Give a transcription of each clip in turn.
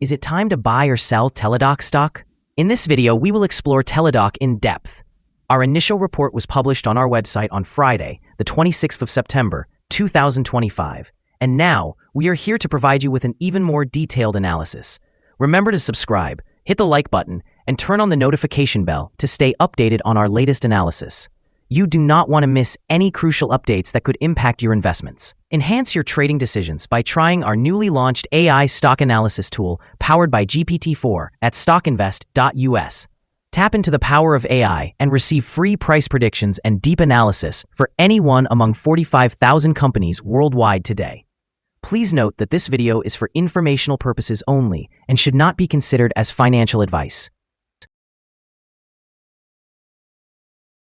Is it time to buy or sell Teladoc stock? In this video, we will explore Teladoc in depth. Our initial report was published on our website on Friday, the 26th of September, 2025. And now, we are here to provide you with an even more detailed analysis. Remember to subscribe, hit the like button, and turn on the notification bell to stay updated on our latest analysis. You do not want to miss any crucial updates that could impact your investments. Enhance your trading decisions by trying our newly launched AI stock analysis tool powered by GPT-4 at StockInvest.us. Tap into the power of AI and receive free price predictions and deep analysis for any one among 45,000 companies worldwide today. Please note that this video is for informational purposes only and should not be considered as financial advice.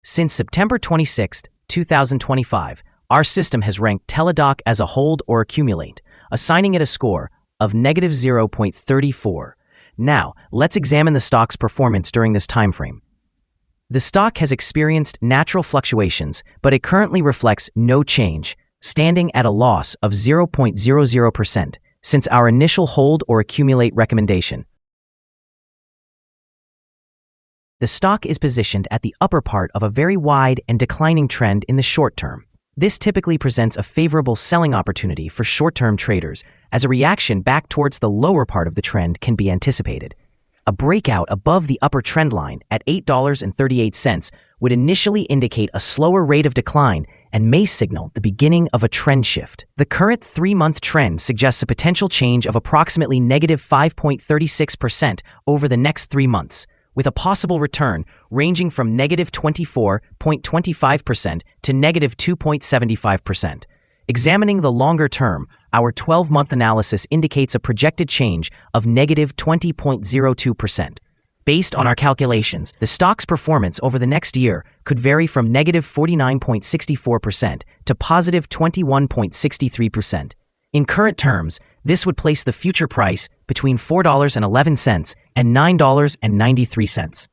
Since September 26, 2025, our system has ranked Teladoc as a hold or accumulate, assigning it a score of negative 0.34. Now, let's examine the stock's performance during this timeframe. The stock has experienced natural fluctuations, but it currently reflects no change, standing at a loss of 0.00% since our initial hold or accumulate recommendation. The stock is positioned at the upper part of a very wide and declining trend in the short term. This typically presents a favorable selling opportunity for short-term traders, as a reaction back towards the lower part of the trend can be anticipated. A breakout above the upper trend line at $8.38 would initially indicate a slower rate of decline and may signal the beginning of a trend shift. The current 3-month trend suggests a potential change of approximately negative 5.36% over the next 3 months, with a possible return ranging from negative 24.25% to negative 2.75%. Examining the longer term, our 12-month analysis indicates a projected change of negative 20.02%. Based on our calculations, the stock's performance over the next year could vary from negative 49.64% to positive 21.63%. In current terms, this would place the future price between $4.11 and $9.93.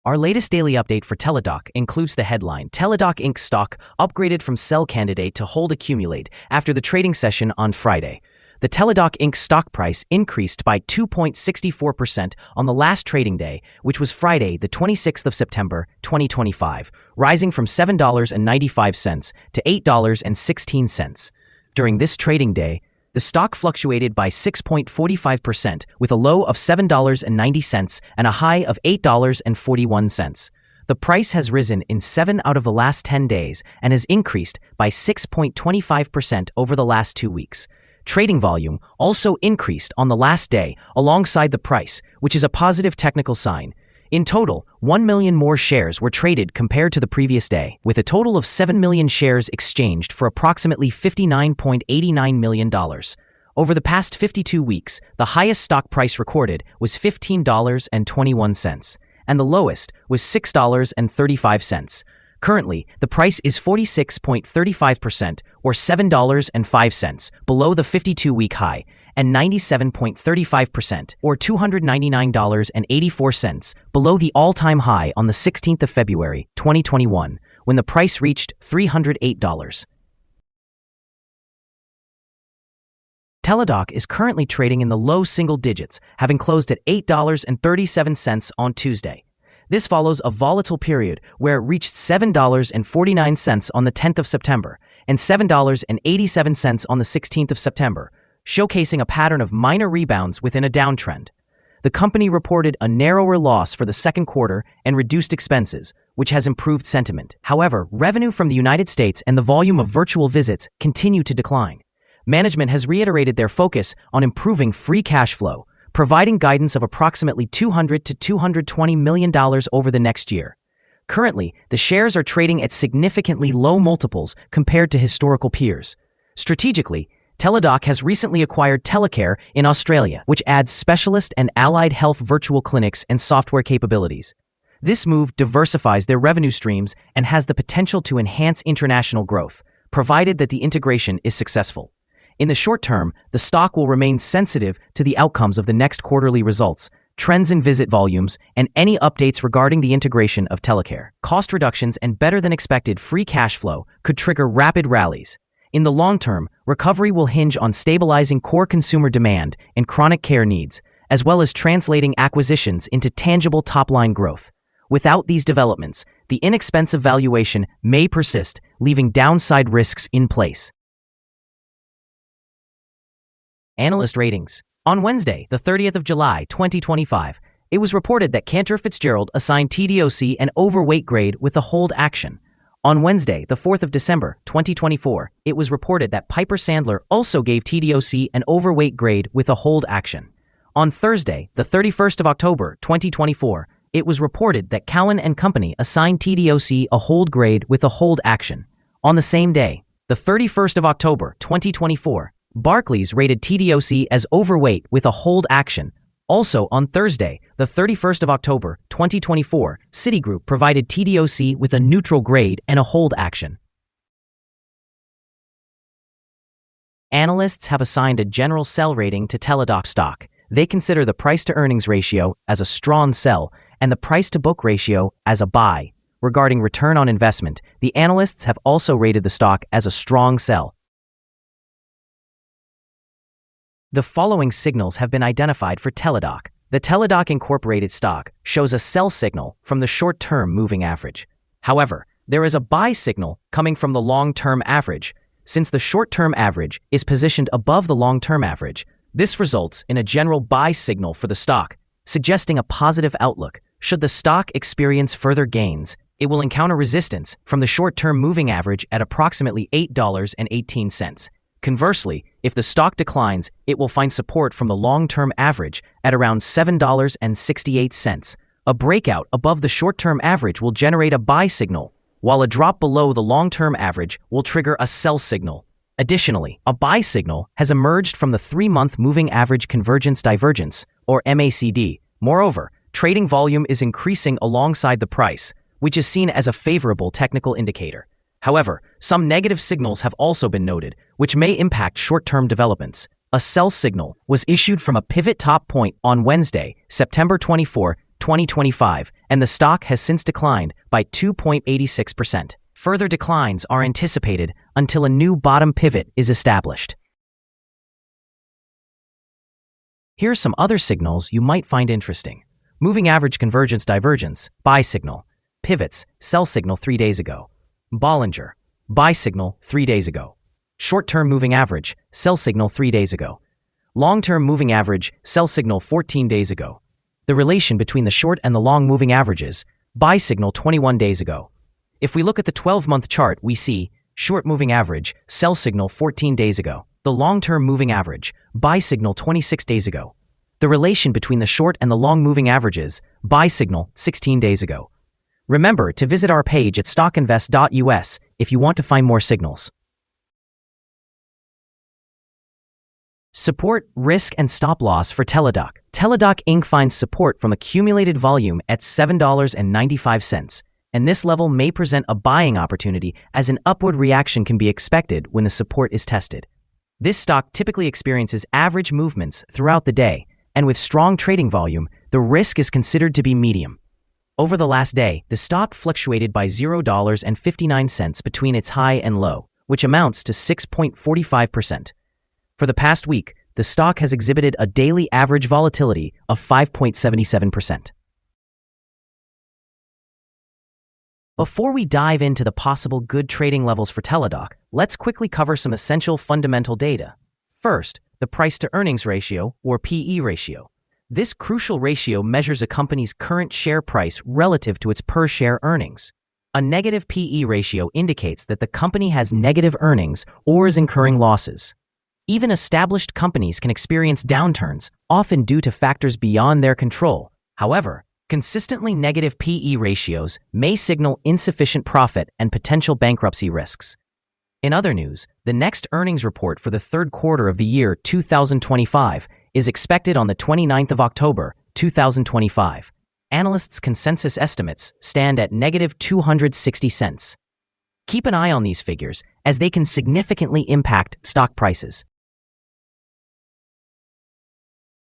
Our latest daily update for Teladoc includes the headline, Teladoc Inc. stock upgraded from sell candidate to hold accumulate after the trading session on Friday. The Teladoc Inc. stock price increased by 2.64% on the last trading day, which was Friday, the 26th of September, 2025, rising from $7.95 to $8.16. During this trading day, the stock fluctuated by 6.45% with a low of $7.90 and a high of $8.41. The price has risen in 7 out of the last 10 days and has increased by 6.25% over the last 2 weeks. Trading volume also increased on the last day alongside the price, which is a positive technical sign. In total, 1 million more shares were traded compared to the previous day, with a total of 7 million shares exchanged for approximately $59.89 million. Over the past 52 weeks, the highest stock price recorded was $15.21, and the lowest was $6.35. Currently, the price is 46.35% or $7.05 below the 52-week high, and 97.35% or $299.84 below the all-time high on the 16th of February, 2021, when the price reached $308. Teladoc is currently trading in the low single digits, having closed at $8.37 on Tuesday. This follows a volatile period where it reached $7.49 on the 10th of September and $7.87 on the 16th of September, showcasing a pattern of minor rebounds within a downtrend. The company reported a narrower loss for the second quarter and reduced expenses, which has improved sentiment. However, revenue from the United States and the volume of virtual visits continue to decline. Management has reiterated their focus on improving free cash flow, providing guidance of approximately $200 to $220 million over the next year. Currently, the shares are trading at significantly low multiples compared to historical peers. Strategically, Teladoc has recently acquired Telecare in Australia, which adds specialist and allied health virtual clinics and software capabilities. This move diversifies their revenue streams and has the potential to enhance international growth, provided that the integration is successful. In the short term, the stock will remain sensitive to the outcomes of the next quarterly results, trends in visit volumes, and any updates regarding the integration of Telecare. Cost reductions and better-than-expected free cash flow could trigger rapid rallies. In the long term, recovery will hinge on stabilizing core consumer demand and chronic care needs, as well as translating acquisitions into tangible top-line growth. Without these developments, the inexpensive valuation may persist, leaving downside risks in place. Analyst ratings. On Wednesday, the 30th of July, 2025, it was reported that Cantor Fitzgerald assigned TDOC an overweight grade with a hold action. On Wednesday, the 4th of December, 2024, it was reported that Piper Sandler also gave TDOC an overweight grade with a hold action. On Thursday, the 31st of October, 2024, it was reported that Cowen & Company assigned TDOC a hold grade with a hold action. On the same day, the 31st of October, 2024, Barclays rated TDOC as overweight with a hold action. Also on Thursday, the 31st of October, 2024, Citigroup provided TDOC with a neutral grade and a hold action. Analysts have assigned a general sell rating to Teladoc stock. They consider the price-to-earnings ratio as a strong sell and the price-to-book ratio as a buy. Regarding return on investment, the analysts have also rated the stock as a strong sell. The following signals have been identified for Teladoc. The Teladoc Incorporated stock shows a sell signal from the short-term moving average. However, there is a buy signal coming from the long-term average. Since the short-term average is positioned above the long-term average, this results in a general buy signal for the stock, suggesting a positive outlook. Should the stock experience further gains, it will encounter resistance from the short-term moving average at approximately $8.18. Conversely, if the stock declines, it will find support from the long-term average at around $7.68. A breakout above the short-term average will generate a buy signal, while a drop below the long-term average will trigger a sell signal. Additionally, a buy signal has emerged from the 3-month moving average convergence divergence, or MACD. Moreover, trading volume is increasing alongside the price, which is seen as a favorable technical indicator. However, some negative signals have also been noted, which may impact short-term developments. A sell signal was issued from a pivot top point on Wednesday, September 24, 2025, and the stock has since declined by 2.86%. Further declines are anticipated until a new bottom pivot is established. Here are some other signals you might find interesting. Moving average convergence divergence, buy signal. Pivots, sell signal 3 days ago. Bollinger, buy signal 3 days ago. Short-term moving average, sell signal 3 days ago. Long-term moving average, sell signal 14 days ago. The relation between the short and the long moving averages, buy signal 21 days ago. If we look at the 12-month chart, we see short moving average, sell signal 14 days ago. The long-term moving average, buy signal 26 days ago. The relation between the short and the long moving averages, buy signal 16 days ago. Remember to visit our page at StockInvest.us if you want to find more signals. Support, risk, and stop loss for Teladoc. Teladoc Inc. finds support from accumulated volume at $7.95, and this level may present a buying opportunity as an upward reaction can be expected when the support is tested. This stock typically experiences average movements throughout the day, and with strong trading volume, the risk is considered to be medium. Over the last day, the stock fluctuated by $0.59 between its high and low, which amounts to 6.45%. For the past week, the stock has exhibited a daily average volatility of 5.77%. Before we dive into the possible good trading levels for Teladoc, let's quickly cover some essential fundamental data. First, the price-to-earnings ratio, or PE ratio. This crucial ratio measures a company's current share price relative to its per-share earnings. A negative PE ratio indicates that the company has negative earnings or is incurring losses. Even established companies can experience downturns, often due to factors beyond their control. However, consistently negative PE ratios may signal insufficient profit and potential bankruptcy risks. In other news, the next earnings report for the third quarter of the year 2025 is expected on the 29th of October, 2025. Analysts' consensus estimates stand at negative 260 cents. Keep an eye on these figures as they can significantly impact stock prices.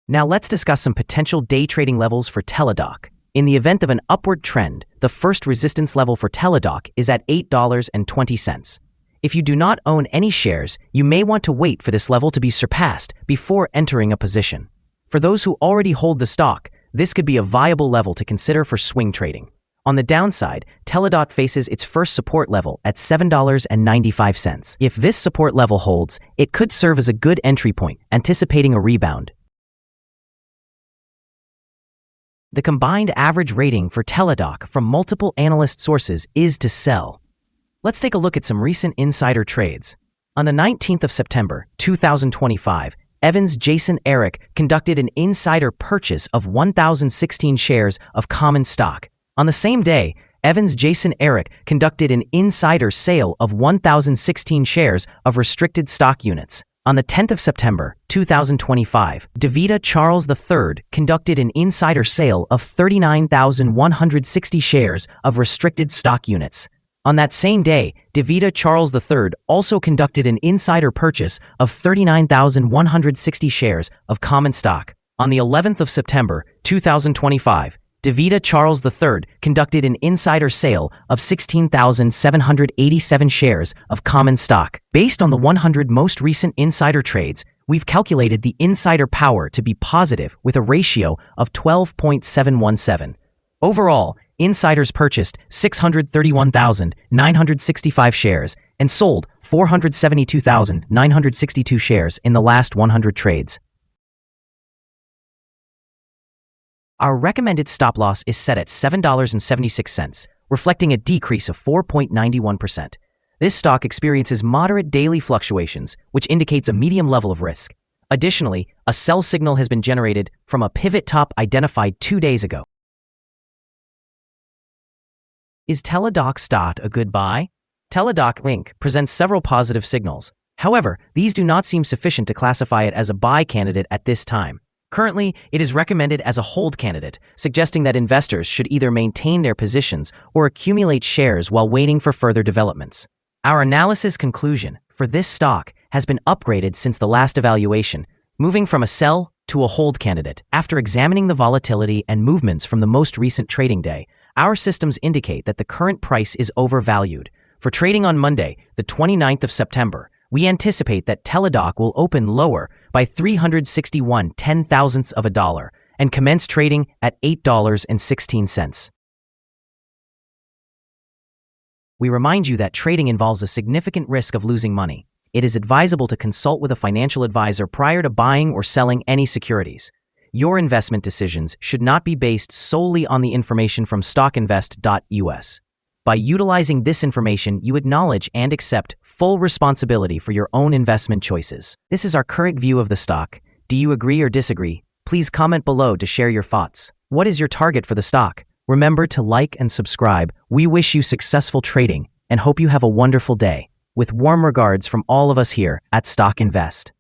Now let's discuss some potential day trading levels for Teladoc. In the event of an upward trend, the first resistance level for Teladoc is at $8.20. If you do not own any shares, you may want to wait for this level to be surpassed before entering a position. For those who already hold the stock, this could be a viable level to consider for swing trading. On the downside, Teladoc faces its first support level at $7.95. If this support level holds, it could serve as a good entry point, anticipating a rebound. The combined average rating for Teladoc from multiple analyst sources is to sell. Let's take a look at some recent insider trades. On the 19th of September, 2025, Evans Jason Eric conducted an insider purchase of 1,016 shares of common stock. On the same day, Evans Jason Eric conducted an insider sale of 1,016 shares of restricted stock units. On the 10th of September, 2025, DeVita Charles III conducted an insider sale of 39,160 shares of restricted stock units. On that same day, DeVita Charles III also conducted an insider purchase of 39,160 shares of common stock. On the 11th of September, 2025, DeVita Charles III conducted an insider sale of 16,787 shares of common stock. Based on the 100 most recent insider trades, we've calculated the insider power to be positive with a ratio of 12.717. Overall, insiders purchased 631,965 shares and sold 472,962 shares in the last 100 trades. Our recommended stop loss is set at $7.76, reflecting a decrease of 4.91%. This stock experiences moderate daily fluctuations, which indicates a medium level of risk. Additionally, a sell signal has been generated from a pivot top identified 2 days ago. Is Teladoc stock a good buy? Teladoc Inc. presents several positive signals. However, these do not seem sufficient to classify it as a buy candidate at this time. Currently, it is recommended as a hold candidate, suggesting that investors should either maintain their positions or accumulate shares while waiting for further developments. Our analysis conclusion for this stock has been upgraded since the last evaluation, moving from a sell to a hold candidate. After examining the volatility and movements from the most recent trading day, our systems indicate that the current price is overvalued. For trading on Monday, the 29th of September, we anticipate that Teladoc will open lower by 361/10,000ths of a dollar and commence trading at $8.16. We remind you that trading involves a significant risk of losing money. It is advisable to consult with a financial advisor prior to buying or selling any securities. Your investment decisions should not be based solely on the information from StockInvest.us. By utilizing this information, you acknowledge and accept full responsibility for your own investment choices. This is our current view of the stock. Do you agree or disagree? Please comment below to share your thoughts. What is your target for the stock? Remember to like and subscribe. We wish you successful trading and hope you have a wonderful day. With warm regards from all of us here at Stock Invest.